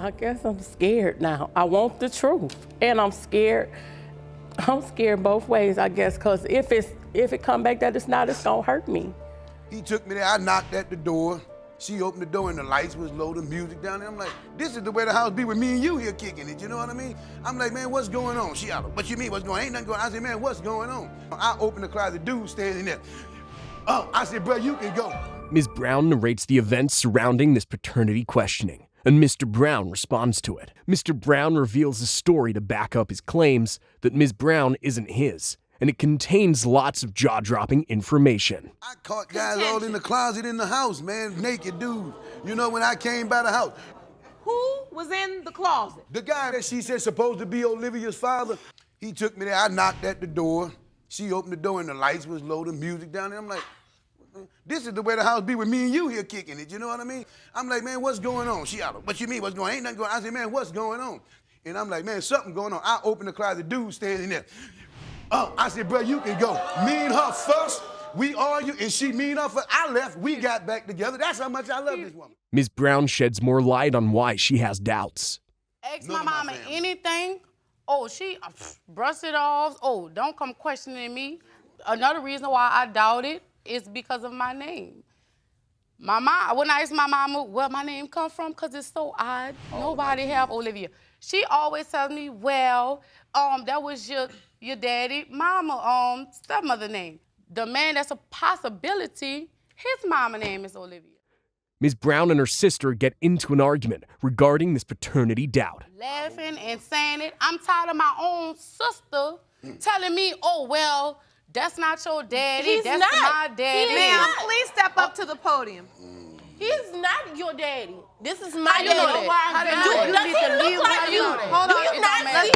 I guess I'm scared now. I want the truth, and I'm scared. I'm scared both ways, I guess, because if it come back that it's not, it's gonna hurt me. He took me there, I knocked at the door. She opened the door and the lights was low, the music down there. I'm like, this is the way the house be with me and you here kicking it, you know what I mean? I'm like, man, what's going on? She out, what you mean, what's going on? Ain't nothing going on. I said, man, what's going on? I opened the closet, dude standing there. Oh, I said, bro, you can go. Ms. Brown narrates the events surrounding this paternity questioning, and Mr. Brown responds to it. Mr. Brown reveals a story to back up his claims that Ms. Brown isn't his, and it contains lots of jaw-dropping information. I caught guys all in the closet in the house, man, naked dude. You know, when I came by the house. Who was in the closet? The guy that she said supposed to be Olivia's father, he took me there, I knocked at the door. She opened the door and the lights was low, the music down there. I'm like, this is the way the house be with me and you here kicking it, you know what I mean? I'm like, man, what's going on? She out, what you mean, what's going on? Ain't nothing going on. I said, man, what's going on? And I'm like, man, something going on. I opened the closet, dude standing there. Oh, I said, bro, you can go. Me and her first, we argued, and she, me and her first, I left, we got back together. That's how much I love this woman. Ms. Brown sheds more light on why she has doubts. Ask my mama anything. Oh, she brush it off. Oh, don't come questioning me. Another reason why I doubt it is because of my name. My mom, when I ask my mama where my name come from, because it's so odd, nobody have Olivia. She always tells me, well, that was your daddy, mama, stepmother name. The man that's a possibility, his mama name is Olivia. Ms. Brown and her sister get into an argument regarding this paternity doubt. Laughing and saying it. I'm tired of my own sister telling me, oh, well, that's not your daddy, that's my daddy. Ma'am, please step up to the podium. He's not your daddy. This is my daddy. How do you know Does he look like you? Hold on,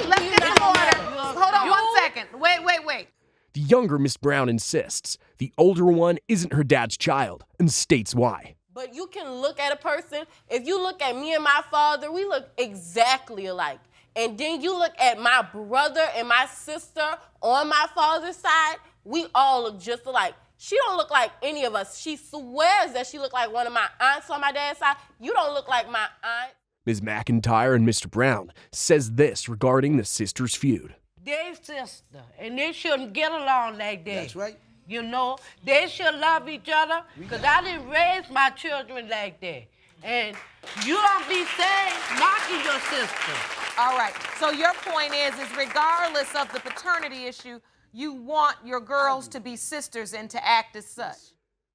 let's get in order. Hold on 1 second. Wait. The younger Miss Brown insists the older one isn't her dad's child and states why. But you can look at a person. If you look at me and my father, we look exactly alike. And then you look at my brother and my sister on my father's side, we all look just alike. She don't look like any of us. She swears that she look like one of my aunts on my dad's side. You don't look like my aunt. Ms. McIntyre and Mr. Brown says this regarding the sisters' feud. They're sister, and they shouldn't get along like that. That's right. You know, they should love each other, because I didn't raise my children like that. And you don't be saying, knocking your sister. All right, so your point is regardless of the paternity issue, you want your girls to be sisters and to act as such.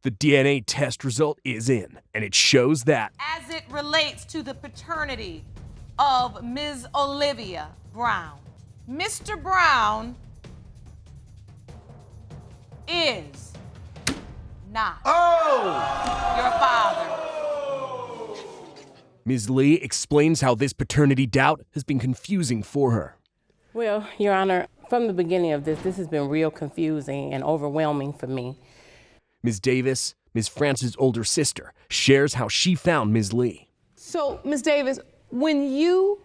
The DNA test result is in, and it shows that. As it relates to the paternity of Ms. Olivia Brown, Mr. Brown is not your father. Ms. Lee explains how this paternity doubt has been confusing for her. Well, Your Honor, from the beginning of this has been real confusing and overwhelming for me. Ms. Davis, Ms. France's older sister, shares how she found Ms. Lee. So, Ms. Davis, when you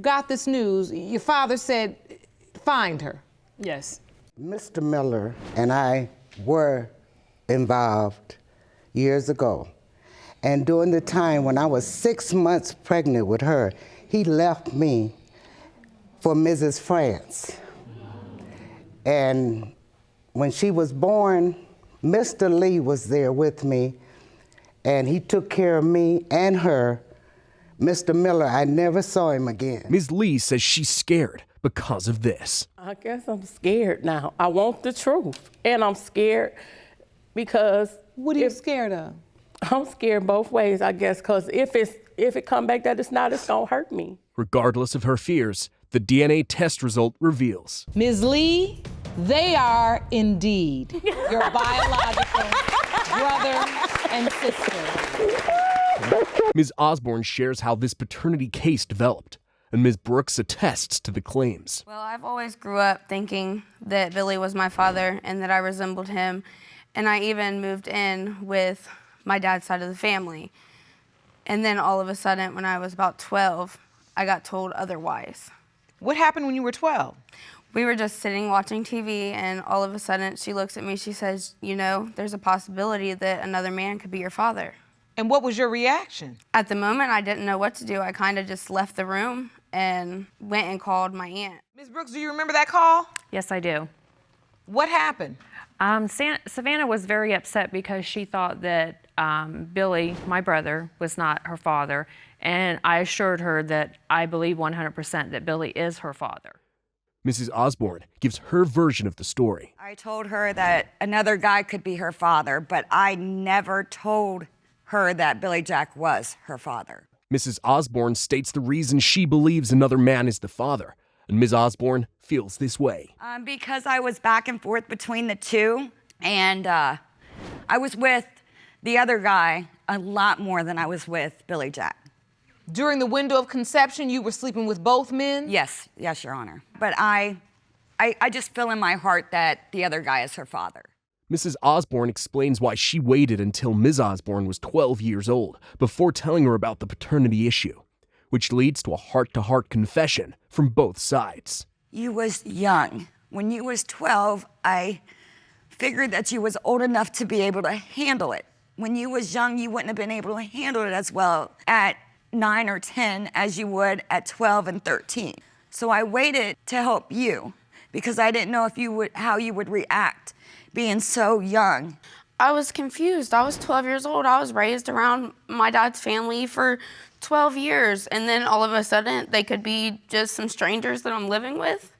got this news, your father said, find her. Yes. Mr. Miller and I were involved years ago. And during the time when I was 6 months pregnant with her, he left me for Mrs. France. And when she was born, Mr. Lee was there with me, and he took care of me and her. Mr. Miller, I never saw him again. Ms. Lee says she's scared because of this. I guess I'm scared now. I want the truth, and I'm scared because... What are you scared of? I'm scared both ways, I guess, because if it come back that it's not, it's gonna hurt me. Regardless of her fears, the DNA test result reveals. Ms. Lee, they are indeed your biological brother and sister. Ms. Osborne shares how this paternity case developed, and Ms. Brooks attests to the claims. Well, I've always grew up thinking that Billy was my father and that I resembled him, and I even moved in with my dad's side of the family. And then all of a sudden, when I was about 12, I got told otherwise. What happened when you were 12? We were just sitting watching TV, and all of a sudden she looks at me, she says, you know, there's a possibility that another man could be your father. And what was your reaction? At the moment, I didn't know what to do. I kind of just left the room and went and called my aunt. Ms. Brooks, do you remember that call? Yes, I do. What happened? Savannah was very upset because she thought that Billy, my brother, was not her father. And I assured her that I believe 100% that Billy is her father. Mrs. Osborne gives her version of the story. I told her that another guy could be her father, but I never told her that Billy Jack was her father. Mrs. Osborne states the reason she believes another man is the father, and Ms. Osborne feels this way. Because I was back and forth between the two, and I was with the other guy a lot more than I was with Billy Jack. During the window of conception, you were sleeping with both men? Yes, Your Honor. But I just feel in my heart that the other guy is her father. Mrs. Osborne explains why she waited until Ms. Osborne was 12 years old before telling her about the paternity issue, which leads to a heart-to-heart confession from both sides. You was young. When you was 12, I figured that you was old enough to be able to handle it. When you was young, you wouldn't have been able to handle it as well at 9 or 10 as you would at 12 and 13. So I waited to help you because I didn't know how you would react being so young. I was confused. I was 12 years old. I was raised around my dad's family for 12 years. And then all of a sudden, they could be just some strangers that I'm living with.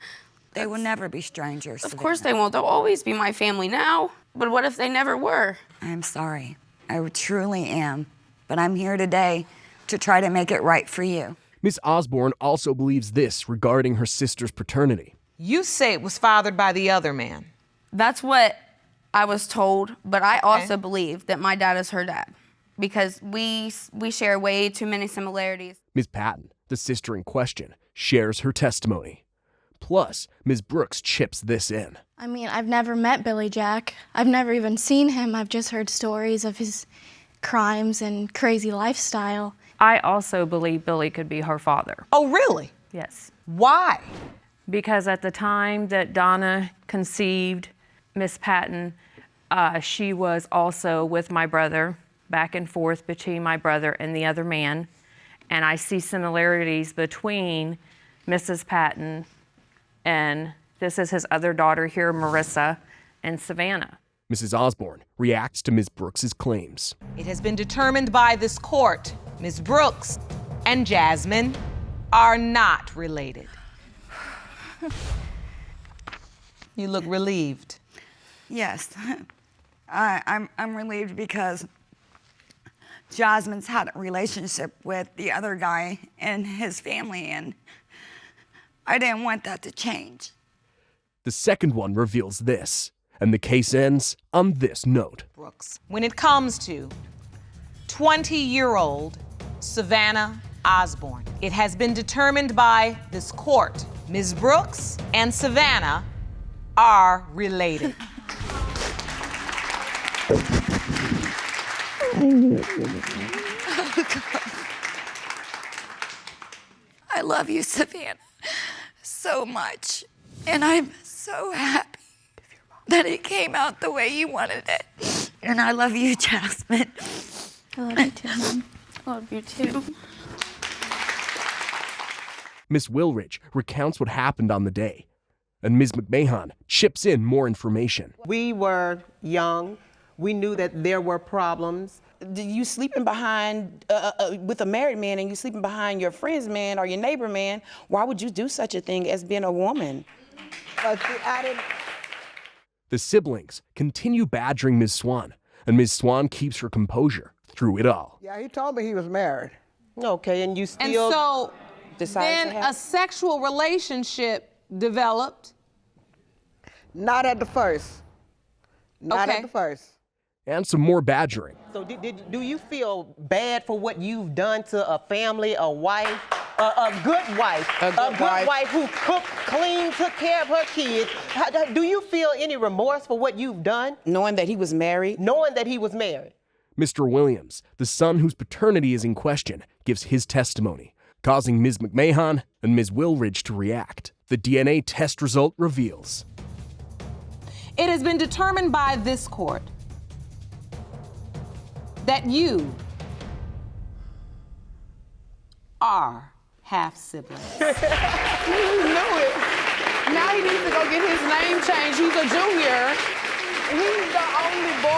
They will never be strangers. Of course they won't. They'll always be my family now. But what if they never were? I'm sorry. I truly am. But I'm here today to try to make it right for you. Miss Osborne also believes this regarding her sister's paternity. You say it was fathered by the other man. That's what I was told, but I also believe that my dad is her dad because we share way too many similarities. Ms. Patton, the sister in question, shares her testimony. Plus, Ms. Brooks chips this in. I mean, I've never met Billy Jack. I've never even seen him. I've just heard stories of his crimes and crazy lifestyle. I also believe Billy could be her father. Oh, really? Yes. Why? Because at the time that Donna conceived Miss Patton, she was also with my brother, back and forth between my brother and the other man. And I see similarities between Mrs. Patton and this is his other daughter here, Marissa, and Savannah. Mrs. Osborne reacts to Ms. Brooks's claims. It has been determined by this court, Ms. Brooks and Jasmine are not related. You look relieved. Yes, I'm relieved because Jasmine's had a relationship with the other guy and his family, and I didn't want that to change. The second one reveals this, and the case ends on this note. Brooks, when it comes to 20-year-old Savannah Osborne, it has been determined by this court, Ms. Brooks and Savannah are related. I love you, Savannah, so much. And I'm so happy that it came out the way you wanted it. And I love you, Jasmine. I love you too, Mom. I love you too. Miss Wilridge recounts what happened on the day, and Ms. McMahon chips in more information. We were young. We knew that there were problems. You sleeping behind, with a married man and you sleeping behind your friend's man or your neighbor man, why would you do such a thing as being a woman? But I didn't... The siblings continue badgering Ms. Swan, and Ms. Swan keeps her composure through it all. Yeah, he told me he was married. Okay, and you still... And so decided then a sexual relationship developed? Not at the first. Not at the first. And some more badgering. So do you feel bad for what you've done to a family, a wife, a good wife, a good wife who cooked, cleaned, took care of her kids? Do you feel any remorse for what you've done? Knowing that he was married? Knowing that he was married. Mr. Williams, the son whose paternity is in question, gives his testimony, causing Ms. McMahon and Ms. Wilridge to react. The DNA test result reveals. It has been determined by this court that you are half siblings. He knew it. Now he needs to go get his name changed. He's a junior. He's the only boy